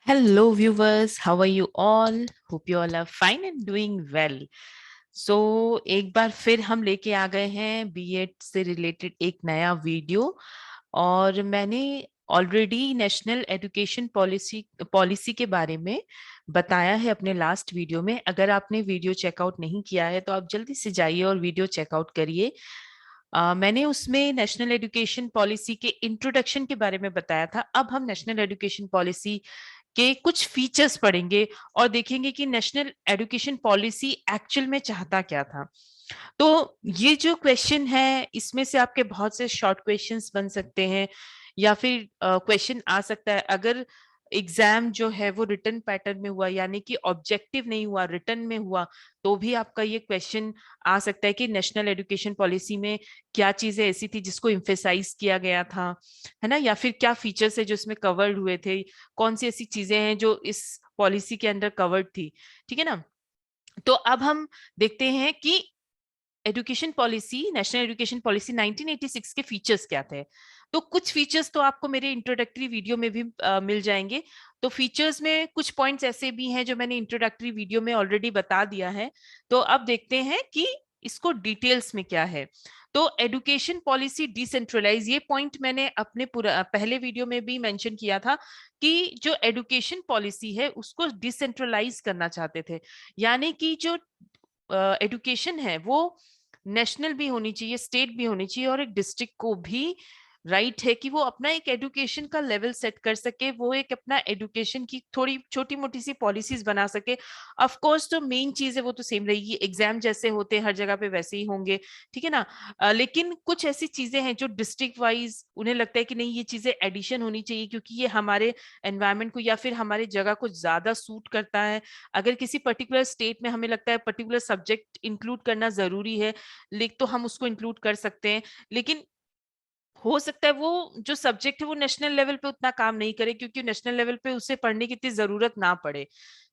Hello, viewers. How are you all? Hope you all are fine and doing well. एक बार फिर हम लेके आ गए हैं बीएड से रिलेटेड एक नया वीडियो। और मैंने already national education policy policy के बारे में बताया है अपने लास्ट वीडियो में। अगर आपने वीडियो चेकआउट नहीं किया है तो आप जल्दी से जाइए और वीडियो चेकआउट करिए। मैंने उसमें नेशनल एजुकेशन पॉलिसी के इंट्रोडक्शन के बारे में बताया था। अब हम नेशनल एजुकेशन पॉलिसी के कुछ फीचर्स पढ़ेंगे और देखेंगे कि नेशनल एजुकेशन पॉलिसी एक्चुअल में चाहता क्या था। तो ये जो क्वेश्चन है इसमें से आपके बहुत से शॉर्ट क्वेश्चंस बन सकते हैं या फिर क्वेश्चन आ सकता है अगर एग्जाम जो है वो रिटन पैटर्न में हुआ, यानी कि ऑब्जेक्टिव नहीं हुआ, रिटन में हुआ, तो भी आपका ये क्वेश्चन आ सकता है कि नेशनल एजुकेशन पॉलिसी में क्या चीजें ऐसी थी जिसको इम्फेसाइज किया गया था, है ना, या फिर क्या फीचर्स है जो इसमें कवर्ड हुए थे, कौन सी ऐसी चीजें हैं जो इस पॉलिसी के अंदर कवर्ड थी। ठीक है ना। तो अब हम देखते हैं कि education policy, national education policy 1986 के फीचर्स क्या थे। तो कुछ फीचर्स तो आपको मेरे इंट्रोडक्टरी वीडियो में भी मिल जाएंगे। तो फीचर्स में कुछ पॉइंट्स ऐसे भी हैं जो मैंने इंट्रोडक्टरी वीडियो में ऑलरेडी बता दिया है। तो अब देखते हैं कि इसको डिटेल्स में क्या है। तो एजुकेशन पॉलिसी डिसेंट्रलाइज, ये पॉइंट मैंने अपने पहले वीडियो में भी मेंशन किया था कि जो एजुकेशन पॉलिसी है उसको डिसेंट्रलाइज करना चाहते थे। यानी कि जो एजुकेशन है वो नेशनल भी होनी चाहिए, स्टेट भी होनी चाहिए, और एक डिस्ट्रिक्ट को भी राइट है कि वो अपना एक एजुकेशन का लेवल सेट कर सके, वो एक अपना एजुकेशन की थोड़ी छोटी मोटी सी पॉलिसीज बना सके। ऑफ कोर्स जो मेन चीज है वो तो सेम रहेगी, एग्जाम जैसे होते हैं हर जगह पे वैसे ही होंगे। ठीक है ना। लेकिन कुछ ऐसी चीजें हैं जो डिस्ट्रिक्ट वाइज उन्हें लगता है कि नहीं, ये चीजें एडिशन होनी चाहिए क्योंकि ये हमारे एनवायरमेंट को या फिर हमारे जगह को ज्यादा सूट करता है। अगर किसी पर्टिकुलर स्टेट में हमें लगता है पर्टिकुलर सब्जेक्ट इंक्लूड करना जरूरी है, तो हम उसको इंक्लूड कर सकते हैं। लेकिन हो सकता है वो जो सब्जेक्ट है वो नेशनल लेवल पे उतना काम नहीं करे क्योंकि नेशनल लेवल पे उसे पढ़ने की इतनी जरूरत ना पड़े।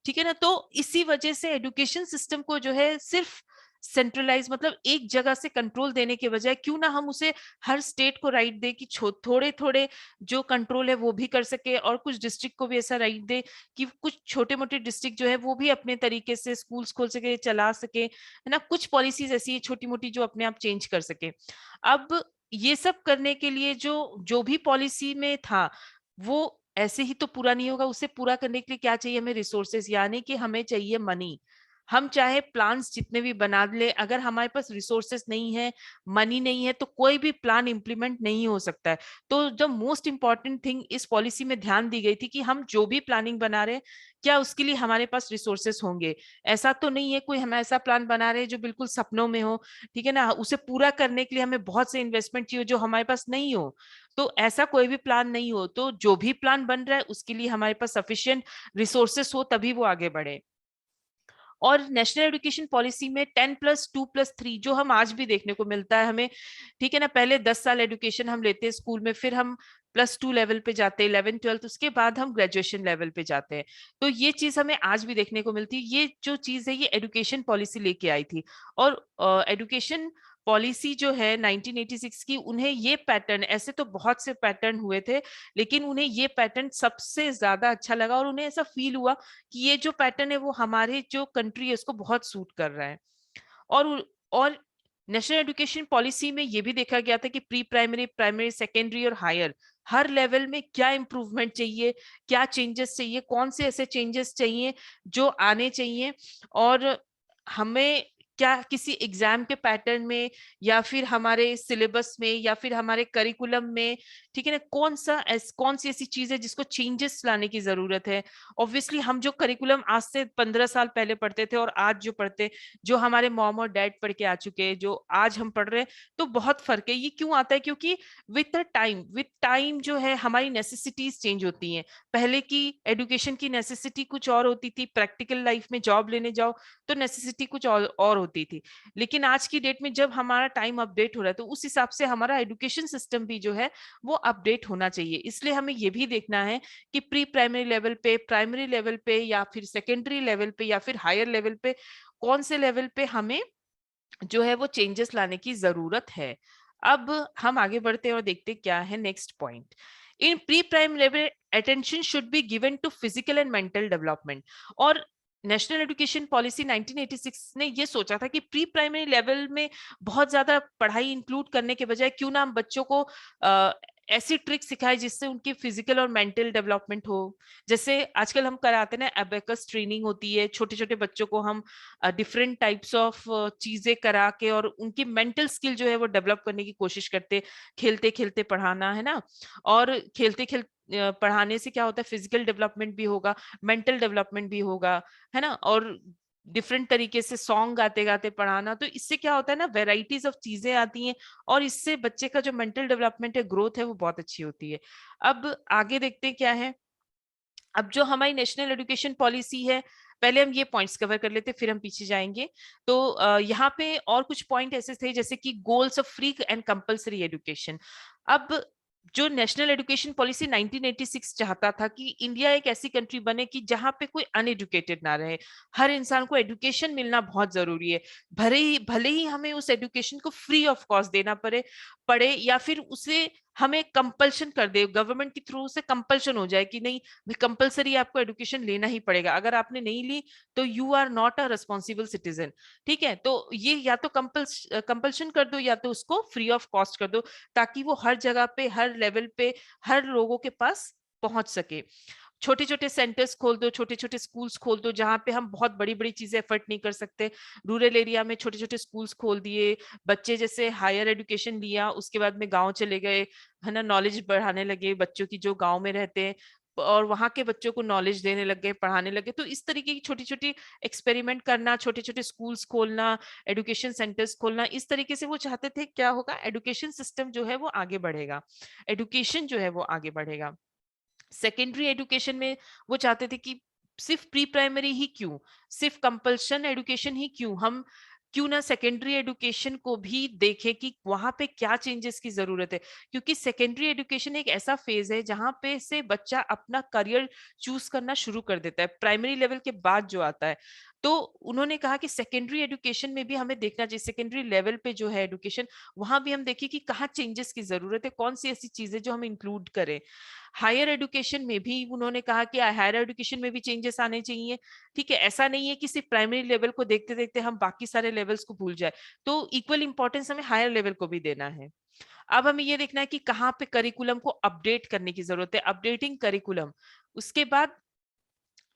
ठीक है ना। तो इसी वजह से एजुकेशन सिस्टम को जो है सिर्फ सेंट्रलाइज, मतलब एक जगह से कंट्रोल देने के बजाय क्यों ना हम उसे हर स्टेट को राइट दे कि थोड़े थोड़े जो कंट्रोल है वो भी कर सके, और कुछ डिस्ट्रिक्ट को भी ऐसा राइट दे कि कुछ छोटे मोटे डिस्ट्रिक्ट जो है वो भी अपने तरीके से स्कूल्स खोल सके, चला सके, है ना। कुछ पॉलिसीज ऐसी है छोटी मोटी जो अपने आप चेंज कर सके। अब ये सब करने के लिए जो जो भी पॉलिसी में था वो ऐसे ही तो पूरा नहीं होगा। उसे पूरा करने के लिए क्या चाहिए हमें? रिसोर्सेस, यानी कि हमें चाहिए मनी। हम चाहे प्लान्स जितने भी बना ले, अगर हमारे पास रिसोर्सेस नहीं है, मनी नहीं है, तो कोई भी प्लान इंप्लीमेंट नहीं हो सकता है। तो जो मोस्ट इंपॉर्टेंट थिंग इस पॉलिसी में ध्यान दी गई थी कि हम जो भी प्लानिंग बना रहे हैं क्या उसके लिए हमारे पास रिसोर्सेस होंगे। ऐसा तो नहीं है कोई हम ऐसा प्लान बना रहे हैं जो बिल्कुल सपनों में हो। ठीक है ना। उसे पूरा करने के लिए हमें बहुत से इन्वेस्टमेंट चाहिए जो हमारे पास नहीं हो। तो ऐसा कोई भी प्लान नहीं हो, तो जो भी प्लान बन रहा है उसके लिए हमारे पास सफिशिएंट रिसोर्सेस हो तभी वो आगे बढ़े। और नेशनल एजुकेशन पॉलिसी में 10+2+3 जो हम आज भी देखने को मिलता है हमें। ठीक है ना। पहले 10 साल एजुकेशन हम लेते हैं स्कूल में, फिर हम +2 लेवल पे जाते हैं, 11th 12th, उसके बाद हम ग्रेजुएशन लेवल पे जाते हैं। तो ये चीज हमें आज भी देखने को मिलती है। ये जो चीज है ये एजुकेशन पॉलिसी लेके आई थी। और एजुकेशन पॉलिसी जो है 1986 की, उन्हें ये पैटर्न, ऐसे तो बहुत से पैटर्न हुए थे लेकिन उन्हें ये पैटर्न सबसे ज्यादा अच्छा लगा और उन्हें ऐसा फील हुआ कि ये जो पैटर्न है वो हमारे जो कंट्री है उसको बहुत सूट कर रहा है। और नेशनल एजुकेशन पॉलिसी में ये भी देखा गया था कि प्री प्राइमरी, प्राइमरी, सेकेंडरी और हायर, हर लेवल में क्या इंप्रूवमेंट चाहिए, क्या चेंजेस चाहिए, कौन से ऐसे चेंजेस चाहिए जो आने चाहिए। और हमें क्या किसी एग्जाम के पैटर्न में या फिर हमारे सिलेबस में या फिर हमारे करिकुलम में, ठीक है ना, कौन सी ऐसी चीज है जिसको चेंजेस लाने की जरूरत है। ऑब्वियसली हम जो करिकुलम आज से 15 साल पहले पढ़ते थे और आज जो पढ़ते, जो हमारे मॉम और डैड पढ़ के आ चुके हैं, जो आज हम पढ़ रहे हैं, तो बहुत फर्क है। ये क्यों आता है? क्योंकि विद टाइम जो है हमारी नेसेसिटीज चेंज होती हैं। पहले की एजुकेशन की नेसेसिटी कुछ और होती थी, प्रैक्टिकल लाइफ में जॉब लेने जाओ तो नेसेसिटी कुछ और होती थी। लेकिन आज की डेट में जब हमारा टाइम अपडेट हो रहा है तो उस हिसाब से हमारा एजुकेशन सिस्टम भी जो है वो अपडेट होना चाहिए। इसलिए हमें ये भी देखना है कि प्री प्राइमरी लेवल पे, प्राइमरी लेवल पे, या फिर सेकेंडरी लेवल पे, या फिर हायर लेवल पे, कौन से लेवल पे हमें जो है वो चेंजेस लाने की जरूरत है। अब हम आगे बढ़ते हैं और देखते हैं क्या है next point. In pre primary level attention should be given to physical and mental development. और नेशनल एजुकेशन पॉलिसी 1986 ने ये सोचा था कि प्री प्राइमरी लेवल में बहुत ज्यादा पढ़ाई इंक्लूड करने के बजाय क्यों ना हम बच्चों को ऐसी ट्रिक सिखाए जिससे उनकी फिजिकल और मेंटल डेवलपमेंट हो। जैसे आजकल हम कराते ना एबेकस ट्रेनिंग होती है, छोटे छोटे बच्चों को हम डिफरेंट टाइप्स ऑफ चीजें करा के और उनकी मेंटल स्किल जो है वो डेवलप करने की कोशिश करते, खेलते खेलते पढ़ाना, है ना। और खेलते खेलते पढ़ाने से क्या होता है, फिजिकल डेवलपमेंट भी होगा, मेंटल डेवलपमेंट भी होगा, है ना। और डिफरेंट तरीके से सॉन्ग गाते गाते पढ़ाना, तो इससे क्या होता है ना, वेराइटीज ऑफ चीजें आती हैं और इससे बच्चे का जो मेंटल डेवलपमेंट है, ग्रोथ है, वो बहुत अच्छी होती है। अब आगे देखते हैं क्या है। अब जो हमारी नेशनल एजुकेशन पॉलिसी है, पहले हम ये पॉइंट्स कवर कर लेते, फिर हम पीछे जाएंगे। तो यहाँ पे और कुछ पॉइंट ऐसे थे जैसे कि goals of free and compulsory education. अब जो नेशनल एजुकेशन पॉलिसी 1986 चाहता था कि इंडिया एक ऐसी कंट्री बने कि जहां पे कोई अनएजुकेटेड ना रहे, हर इंसान को एजुकेशन मिलना बहुत जरूरी है। भले ही हमें उस एजुकेशन को फ्री ऑफ कॉस्ट देना पड़े या फिर उसे हमें कंपल्शन कर दे, गवर्नमेंट के थ्रू से कंपल्शन हो जाए कि नहीं कंपलसरी आपको एजुकेशन लेना ही पड़ेगा, अगर आपने नहीं ली तो you are not a responsible citizen. ठीक है, तो ये या तो कंपल्शन कर दो या तो उसको फ्री ऑफ कॉस्ट कर दो, ताकि वो हर जगह पे, हर लेवल पे, हर लोगों के पास पहुंच सके। छोटे छोटे सेंटर्स खोल दो, छोटे छोटे स्कूल्स खोल दो, जहां पे हम बहुत बड़ी बड़ी चीजें एफर्ट नहीं कर सकते। रूरल एरिया में छोटे छोटे स्कूल्स खोल दिए, बच्चे जैसे हायर एजुकेशन लिया उसके बाद में गांव चले गए, है ना, नॉलेज बढ़ाने लगे बच्चों की जो गांव में रहते हैं, और वहां के बच्चों को नॉलेज देने लग गए, पढ़ाने लगे। तो इस तरीके की छोटी छोटी एक्सपेरिमेंट करना, छोटे छोटे स्कूल्स खोलना, एजुकेशन सेंटर्स खोलना, इस तरीके से वो चाहते थे क्या होगा, एजुकेशन सिस्टम जो है वो आगे बढ़ेगा, एजुकेशन जो है वो आगे बढ़ेगा। सेकेंडरी एजुकेशन में वो चाहते थे कि सिर्फ प्री प्राइमरी ही क्यों, सिर्फ कंपल्शन एजुकेशन ही क्यों, हम क्यों ना सेकेंडरी एजुकेशन को भी देखें कि वहां पे क्या चेंजेस की जरूरत है। क्योंकि सेकेंडरी एजुकेशन एक ऐसा फेज है जहां पे से बच्चा अपना करियर चूज करना शुरू कर देता है, प्राइमरी लेवल के बाद जो आता है। तो उन्होंने कहा कि सेकेंडरी एजुकेशन में भी हमें देखना चाहिए, सेकेंडरी लेवल पे जो है एजुकेशन, वहां भी हम देखिए कि कहाँ चेंजेस की जरूरत है, कौन सी ऐसी चीजें जो हम इंक्लूड करें। हायर एजुकेशन में भी उन्होंने कहा कि हायर एजुकेशन में भी चेंजेस आने चाहिए। ठीक है, ऐसा नहीं है कि सिर्फ प्राइमरी लेवल को देखते देखते हम बाकी सारे लेवल्स को भूल जाए, तो इक्वल इंपॉर्टेंस हमें हायर लेवल को भी देना है। अब हमें ये देखना है कि कहाँ पे करिकुलम को अपडेट करने की जरूरत है, अपडेटिंग करिकुलम। उसके बाद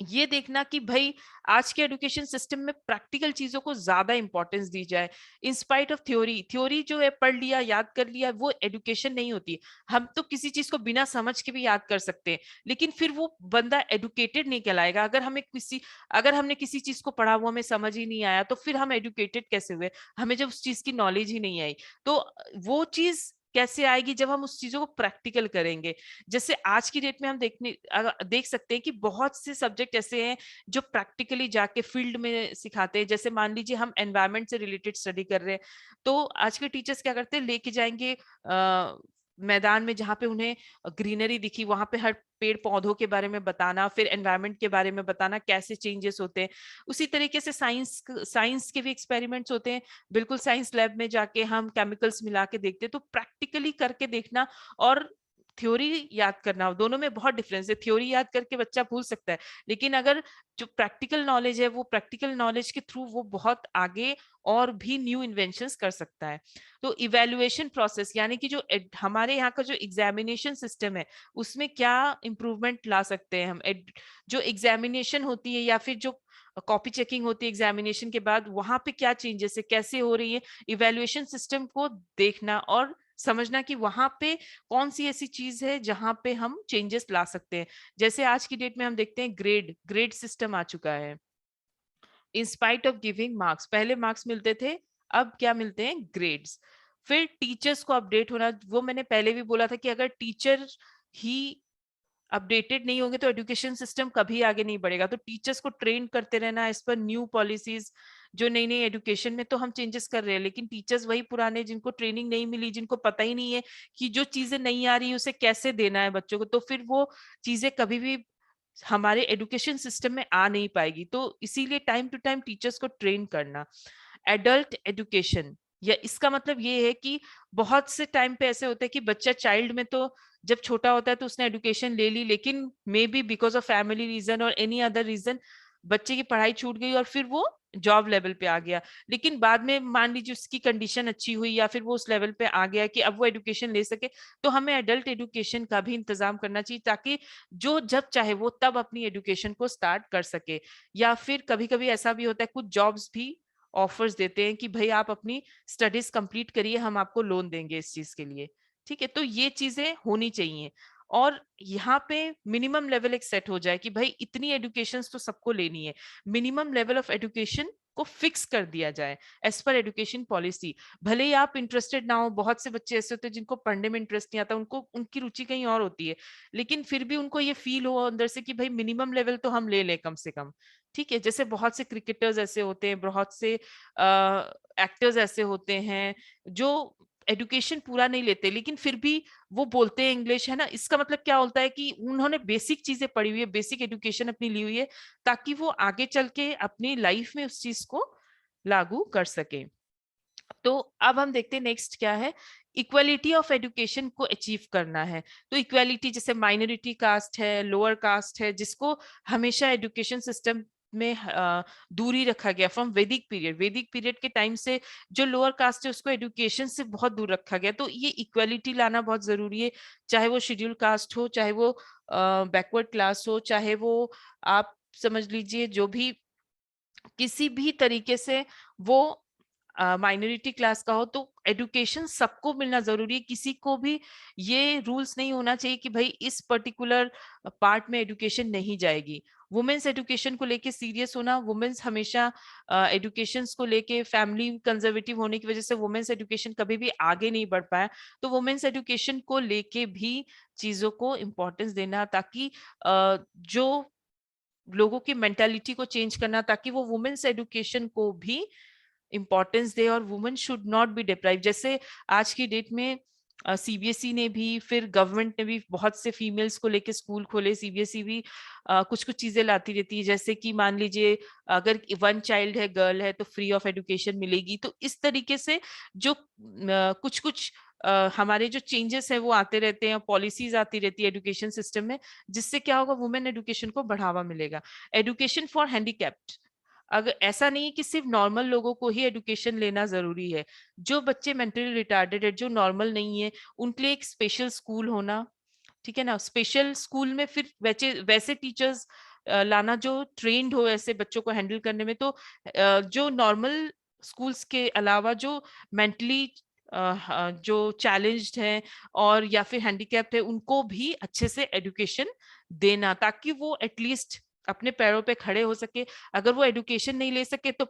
ये देखना कि भाई आज के एजुकेशन सिस्टम में प्रैक्टिकल चीजों को ज्यादा इंपॉर्टेंस दी जाए, इंस्पाइट ऑफ थ्योरी। थ्योरी जो है पढ़ लिया, याद कर लिया, वो एजुकेशन नहीं होती। हम तो किसी चीज को बिना समझ के भी याद कर सकते हैं, लेकिन फिर वो बंदा एडुकेटेड नहीं कहलाएगा। अगर हमने किसी चीज को पढ़ा, वो हमें समझ ही नहीं आया, तो फिर हम एडुकेटेड कैसे हुए, हमें जब उस चीज की नॉलेज ही नहीं आई। तो वो चीज कैसे आएगी, जब हम उस चीजों को प्रैक्टिकल करेंगे। जैसे आज की डेट में हम देख सकते हैं कि बहुत से सब्जेक्ट ऐसे हैं जो प्रैक्टिकली जाके फील्ड में सिखाते हैं। जैसे मान लीजिए हम एनवायरनमेंट से रिलेटेड स्टडी कर रहे हैं, तो आज के टीचर्स क्या करते हैं, लेके जाएंगे मैदान में जहाँ पे उन्हें ग्रीनरी दिखी, वहां पे हर पेड़ पौधों के बारे में बताना, फिर एनवायरनमेंट के बारे में बताना, कैसे चेंजेस होते हैं। उसी तरीके से साइंस के भी एक्सपेरिमेंट्स होते हैं, बिल्कुल साइंस लैब में जाके हम केमिकल्स मिला के देखते हैं। तो प्रैक्टिकली करके देखना और थ्योरी याद करना, दोनों में बहुत डिफरेंस है। थ्योरी याद करके बच्चा भूल सकता है, लेकिन अगर जो प्रैक्टिकल नॉलेज है, वो प्रैक्टिकल नॉलेज के थ्रू वो बहुत आगे और भी न्यू इन्वेंशंस कर सकता है। तो इवेल्युएशन प्रोसेस, यानी कि जो हमारे यहाँ का जो एग्जामिनेशन सिस्टम है, उसमें क्या इम्प्रूवमेंट ला सकते हैं हम। जो एग्जामिनेशन होती है या फिर जो कॉपी चेकिंग होती है एग्जामिनेशन के बाद, वहां पे क्या चेंजेस है, कैसे हो रही है, इवेल्युएशन सिस्टम को देखना और समझना कि वहां पे कौन सी ऐसी चीज है जहां पे हम चेंजेस ला सकते हैं। जैसे आज की डेट में हम देखते हैं ग्रेड सिस्टम आ चुका है। इंस्पाइट ऑफ गिविंग मार्क्स, पहले मार्क्स मिलते थे, अब क्या मिलते हैं, ग्रेड्स। फिर टीचर्स को अपडेट होना, वो मैंने पहले भी बोला था कि अगर टीचर ही अपडेटेड नहीं होंगे तो एजुकेशन सिस्टम कभी आगे नहीं बढ़ेगा। तो टीचर्स को ट्रेन करते रहना एज पर न्यू पॉलिसीज, जो नई नई एजुकेशन में तो हम चेंजेस कर रहे हैं, लेकिन टीचर्स वही पुराने, जिनको ट्रेनिंग नहीं मिली, जिनको पता ही नहीं है कि जो चीजें नहीं आ रही उसे कैसे देना है बच्चों को, तो फिर वो चीजें कभी भी हमारे एजुकेशन सिस्टम में आ नहीं पाएगी। तो इसीलिए टाइम टू टाइम टीचर्स को ट्रेन करना। एडल्ट एजुकेशन, या इसका मतलब ये है कि बहुत से टाइम पे ऐसे होता है कि बच्चा चाइल्ड में तो जब छोटा होता है तो उसने एजुकेशन ले ली, लेकिन may be because of family reason और एनी अदर रीजन बच्चे की पढ़ाई छूट गई और फिर वो जॉब लेवल पे आ गया। लेकिन बाद में मान लीजिए उसकी कंडीशन अच्छी हुई या फिर वो उस लेवल पे आ गया कि अब वो एजुकेशन ले सके, तो हमें एडल्ट एजुकेशन का भी इंतजाम करना चाहिए, ताकि जो जब चाहे वो तब अपनी एजुकेशन को स्टार्ट कर सके। या फिर कभी कभी ऐसा भी होता है, कुछ जॉब्स भी ऑफर्स देते हैं कि भाई आप अपनी स्टडीज कंप्लीट करिए, हम आपको लोन देंगे इस चीज के लिए। ठीक है, तो ये चीजें होनी चाहिए। और यहाँ पे मिनिमम लेवल एक सेट हो जाए कि भाई इतनी एजुकेशन तो सबको लेनी है, मिनिमम लेवल ऑफ एजुकेशन को फिक्स कर दिया जाए एज पर एजुकेशन पॉलिसी। भले ही आप इंटरेस्टेड ना हो, बहुत से बच्चे ऐसे होते हैं जिनको पढ़ने में इंटरेस्ट नहीं आता, उनको उनकी रुचि कहीं और होती है, लेकिन फिर भी उनको ये फील हो अंदर से कि भाई मिनिमम लेवल तो हम ले लें कम से कम। ठीक है, जैसे बहुत से क्रिकेटर्स ऐसे होते हैं, बहुत से एक्टर्स ऐसे होते हैं जो एजुकेशन पूरा नहीं लेते, लेकिन फिर भी वो बोलते हैं इंग्लिश, है ना। इसका मतलब क्या होता है कि उन्होंने बेसिक चीजें पढ़ी हुई है, बेसिक एजुकेशन अपनी ली हुई है, ताकि वो आगे चल के अपनी लाइफ में उस चीज को लागू कर सके। तो अब हम देखते हैं नेक्स्ट क्या है, इक्वलिटी ऑफ एजुकेशन को अचीव करना है। तो इक्वलिटी, जैसे माइनॉरिटी कास्ट है, लोअर कास्ट है, जिसको हमेशा एजुकेशन सिस्टम में दूरी रखा गया फ्रॉम वैदिक पीरियड। वैदिक पीरियड के टाइम से जो लोअर कास्ट है उसको एजुकेशन से बहुत दूर रखा गया। तो ये इक्वलिटी लाना बहुत जरूरी है, चाहे वो शेड्यूल कास्ट हो, चाहे वो बैकवर्ड क्लास हो, चाहे वो आप समझ लीजिए जो भी किसी भी तरीके से वो माइनॉरिटी क्लास का हो, तो एजुकेशन सबको मिलना जरूरी है। किसी को भी ये रूल्स नहीं होना चाहिए कि भाई इस पर्टिकुलर पार्ट में एजुकेशन नहीं जाएगी। वुमेन्स एजुकेशन को लेके सीरियस होना, वुमेन्स हमेशा एजुकेशन को लेके फैमिली कंजर्वेटिव होने की वजह से वुमेन्स एजुकेशन कभी भी आगे नहीं बढ़ पाया। तो वुमेन्स एजुकेशन को लेके भी चीजों को इम्पोर्टेंस देना, ताकि जो लोगों की मेंटालिटी को चेंज करना, ताकि वो वुमेन्स एजुकेशन को भी इंपॉर्टेंस दे और women should not be deprive. जैसे आज की डेट में सीबीएसई ने भी, फिर गवर्नमेंट ने भी बहुत से फीमेल्स को लेके स्कूल खोले। सीबीएसई भी कुछ कुछ चीजें लाती रहती है, जैसे कि मान लीजिए अगर वन चाइल्ड है, गर्ल है, तो फ्री ऑफ एजुकेशन मिलेगी। तो इस तरीके से जो कुछ कुछ हमारे जो चेंजेस है वो आते रहते हैं, पॉलिसीज आती रहती है एजुकेशन सिस्टम में, जिससे क्या होगा, वुमेन एजुकेशन को बढ़ावा मिलेगा। एजुकेशन फॉर हैंडीकैप्ड, अगर ऐसा नहीं है कि सिर्फ नॉर्मल लोगों को ही एजुकेशन लेना जरूरी है, जो बच्चे मेंटली रिटार्डेड है, जो नॉर्मल नहीं है, उनके लिए एक स्पेशल स्कूल होना। ठीक है ना, स्पेशल स्कूल में फिर वैसे वैसे टीचर्स लाना जो ट्रेंड हो ऐसे बच्चों को हैंडल करने में। तो जो नॉर्मल स्कूल्स के अलावा जो मेंटली जो चैलेंज्ड है और या फिर हैंडीकैप्ड है, उनको भी अच्छे से एजुकेशन देना, ताकि वो एटलीस्ट अपने पैरों पे खड़े हो सके। अगर वो एजुकेशन नहीं ले सके तो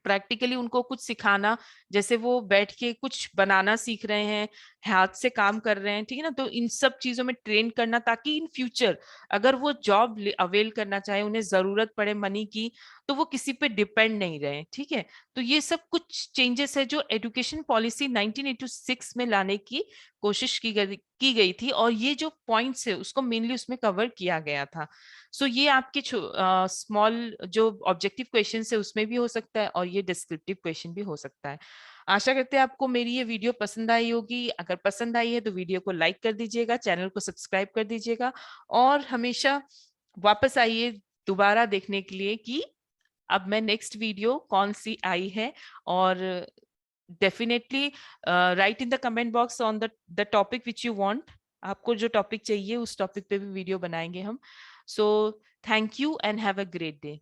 प्रैक्टिकली उनको कुछ सिखाना, जैसे वो बैठ के कुछ बनाना सीख रहे हैं, हाथ से काम कर रहे हैं, ठीक है ना, तो इन सब चीजों में ट्रेन करना, ताकि इन फ्यूचर अगर वो जॉब अवेल करना चाहे, उन्हें जरूरत पड़े मनी की, तो वो किसी पे डिपेंड नहीं रहे। ठीक है, तो ये सब कुछ चेंजेस है जो एजुकेशन पॉलिसी 1986 में लाने की कोशिश की गई थी, और ये जो पॉइंट्स है उसको मेनली उसमें कवर किया गया था। सो ये आपके स्मॉल जो ऑब्जेक्टिव क्वेश्चन है उसमें भी हो सकता है, और ये डिस्क्रिप्टिव क्वेश्चन भी हो सकता है। आशा करते हैं आपको मेरी ये वीडियो पसंद आई होगी। अगर पसंद आई है तो वीडियो को लाइक कर दीजिएगा, चैनल को सब्सक्राइब कर दीजिएगा, और हमेशा वापस आइए दोबारा देखने के लिए कि अब मैं नेक्स्ट वीडियो कौन सी आई है। और definitely right in the comment box on the topic which you want. आपको जो टॉपिक चाहिए उस टॉपिक पे भी वीडियो बनाएंगे हम। So thank you and have a great day.